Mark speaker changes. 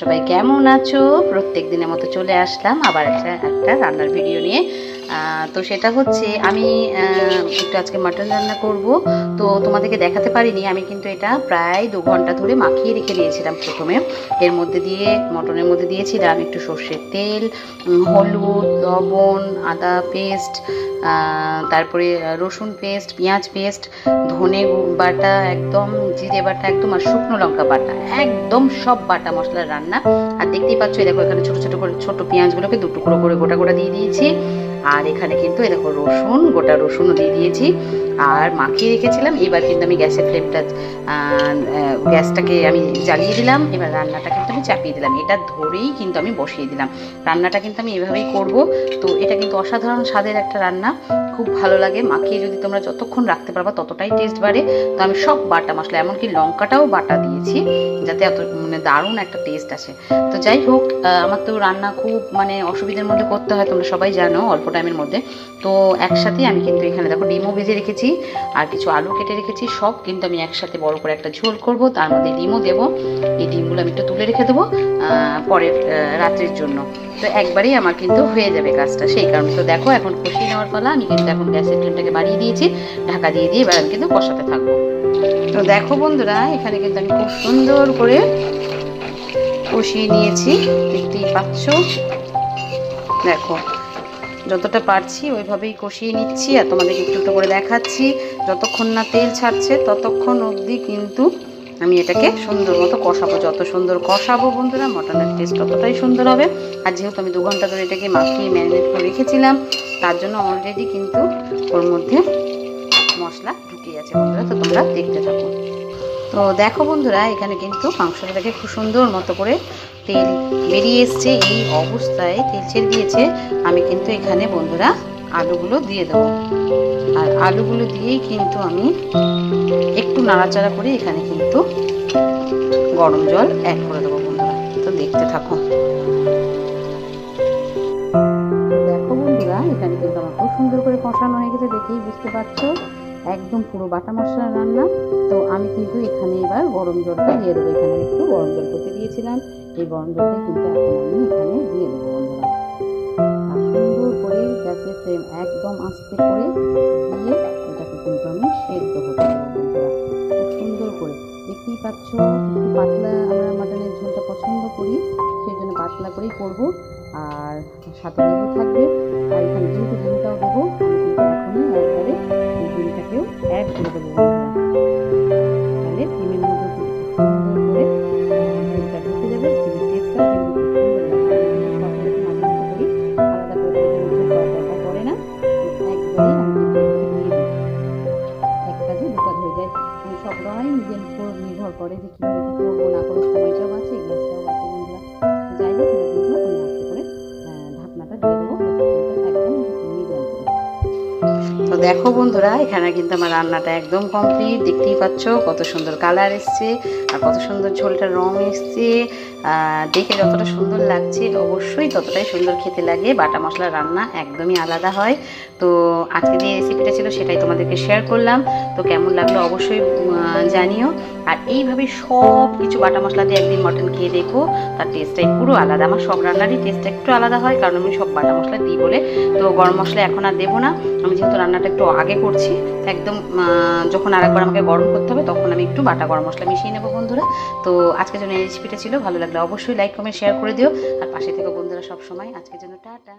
Speaker 1: সবাই কেমন আছো? প্রত্যেক দিনের মতো চলে আসলাম আবার একটা রান্নার ভিডিও নিয়ে। তো সেটা হচ্ছে আমি একটু আজকে মাটন রান্না করব। তো তোমাদেরকে দেখাতে পারিনি, আমি কিন্তু এটা প্রায় 2 ঘন্টা ধরে মাখিয়ে রেখে দিয়েছিলাম। প্রথমে এর মধ্যে দিয়ে মটনের মধ্যে দিয়েছিলাম একটু সর্ষের তেল, হলুদ, লবণ, আদা পেস্ট, তারপরে রসুন পেস্ট, পেঁয়াজ পেস্ট, ধনে বাটা, একদম জিরে বাটা, একদম আর শুকনো লঙ্কা বাটা, একদম সব বাটা মশলার রান্না। আর দেখতেই পাচ্ছ, দেখো এখানে ছোট ছোট করে ছোট পেঁয়াজগুলোকে 2 টুকরো করে গোটা গোটা দিয়ে দিয়েছি। আর এখানে কিন্তু এই দেখো রসুন, গোটা রসুনও দিয়ে দিয়েছি আর মাখিয়ে রেখেছিলাম। এবার কিন্তু আমি গ্যাসটাকে আমি জ্বালিয়ে দিলাম। এবার রান্নাটা কিন্তু আমি চাপিয়ে দিলাম, এটা ধরেই কিন্তু আমি বসিয়ে দিলাম। রান্নাটা কিন্তু আমি এভাবেই করব। তো এটা কিন্তু অসাধারণ স্বাদের একটা রান্না, খুব ভালো লাগে। মাখিয়ে যদি তোমরা যতক্ষণ রাখতে পারবা ততটাই টেস্ট বাড়ে। তো আমি সব বাটা মশলা, এমনকি লঙ্কাটাও বাটা দিয়েছি যাতে এত দারুণ একটা টেস্ট আসে। তো যাই হোক, আমার তো রান্না খুব অসুবিধার মধ্যে করতে হয়, তোমরা সবাই জানো, অল্প টাইমের মধ্যে। তো একসাথে আমি কিন্তু এখানে দেখো ডিমও ভেজে রেখেছি আর কিছু আলু কেটে রেখেছি, সব কিন্তু আমি একসাথে বড় করে একটা ঝোল করব। তার মধ্যে ডিমও দেবো। এই ডিমগুলো আমি একটু তুলে রেখে দেবো পরের রাত্রির জন্য। তো একবারেই আমার কিন্তু হয়ে যাবে কাজটা, সেই কারণে। তো দেখো এখন কষিয়ে নেওয়ার পালা। আমি কিন্তু এখন গ্যাসের ফ্লেমটাকে বাড়িয়ে দিয়েছি, ঢাকা দিয়ে এবার আমি কিন্তু কষাতে থাকবো। তো দেখো বন্ধুরা, এখানে কিন্তু আমি খুব সুন্দর করে কষিয়ে নিয়েছি, দেখতেই পাচ্ছ। দেখো যতটা পারছি ওইভাবেই কষিয়ে নিচ্ছি আর তোমাদেরকে একটু একটু করে দেখাচ্ছি। যতক্ষণ না তেল ছাড়ছে ততক্ষণ অবধি কিন্তু আমি এটাকে সুন্দর মতো কষাবো। যত সুন্দর কষাবো বন্ধুরা, মটনের টেস্ট ততটাই সুন্দর হবে। আর যেহেতু আমি 2 ঘন্টা ধরে এটাকে মাখিয়ে ম্যারিনেট করে রেখেছিলাম, তার জন্য অলরেডি কিন্তু ওর মধ্যে মশলা ঢুকে গেছে বন্ধুরা। তো তোমরা দেখতে থাকো। তো দেখো বন্ধুরা, এখানে কিন্তু মাংসটাকে খুব সুন্দর মতো করে তেল বেরিয়ে এসছে। এই অবস্থায় তেল ছেড়ে দিয়েছে। আমি কিন্তু এখানে বন্ধুরা আলুগুলো দিয়ে দেবো। আর আলুগুলো দিয়েই কিন্তু আমি একটু নাড়াচাড়া করে এখানে কিন্তু গরম জল অ্যাড করে দেবো বন্ধুরা। তো দেখতে থাকো। দেখো বন্ধুরা, এখানে কিন্তু আমার খুব সুন্দর করে কষানো হয়ে গেছে, দেখেই বুঝতে পারছো একদম পুরো বাটা মশলার রান্না। তো আমি কিন্তু এখানে এবার গরম জলটা দিয়ে দেবো। এখানে একটু গরম জল করতে দিয়েছিলাম, এই গরম জলটা কিন্তু এখন আমি এখানে দিয়ে দেবো বন্ধুরা। আর সুন্দর করে গ্যাসের ফ্লেম একদম আস্তে করে দিয়ে এটাকে কিন্তু আমি সেদ্ধ হতে দেবো বন্ধুরা, খুব সুন্দর করে। দেখতেই পাচ্ছ একটু পাতলা, আমরা মাটনের ঝোলটা পছন্দ করি, সেই জন্য পাতলা করেই করবো। আর সাথে লেবু থাকবে। আর এখানে যেহেতু ডিমটাও দেবো, আমি কিন্তু এখনই একবারে ডিমটাকেও অ্যাড করে দেবো বন্ধুরা। তাহলে ডিমের মধ্যে খুব সুন্দর করে ডিমটা ঢুকে যাবে। ডিমের টেস্টটাও কিন্তু খুব সুন্দর লাগবে। সবসময় মাঝে মধ্যে করি, আলাদা করে ঝোল করার দরকার পড়ে না। একবারেই আমি কিন্তু দিয়ে দিই, এক কাজে 2 কাজ হয়ে যায়। সবাই নিজের উপর নির্ভর করে যে কীভাবে কী করবো না করবো, সময়টাও আছে, গ্যাসটাও আছে বন্ধুরা। যাই হোক, এটা কিন্তু আমি আস্তে করে ঢাকনাটা দিয়ে দেবো একদম মিডিয়াম করে। তো দেখো বন্ধুরা, এখানে কিন্তু আমার রান্নাটা একদম কমপ্লিট। দেখতেই পাচ্ছ কত সুন্দর কালার এসছে আর কত সুন্দর ঝোলটার রং এসছে। দেখে যতটা সুন্দর লাগছে অবশ্যই ততটাই সুন্দর খেতে লাগে। বাটা মশলার রান্না একদমই আলাদা হয়। তো আজকে যে রেসিপিটা ছিল সেটাই তোমাদেরকে শেয়ার করলাম। তো কেমন লাগলো অবশ্যই জানিও। আর এইভাবে সব কিছু বাটা মশলা দিয়ে একদিন মটন খেয়ে দেখো, তার টেস্টটাই পুরো আলাদা। আমার সব রান্নারই টেস্টটা একটু আলাদা হয়, কারণ আমি সব বাটা মশলা দিই বলে। তো গরম মশলা এখন আর দেবো না, আমি যেহেতু রান্নাটা একটু আগে করছি। একদম যখন আরেকবার আমাকে গরম করতে হবে তখন আমি একটু বাটা গরম মশলা মিশিয়ে নেবো বন্ধুরা। তো আজকের জন্য এই রেসিপিটা ছিল, ভালো লাগলে অবশ্যই লাইক কমেন্ট শেয়ার করে দিও আর পাশে থেকে বন্ধুরা সব সময়। আজকের জন্য টাটা।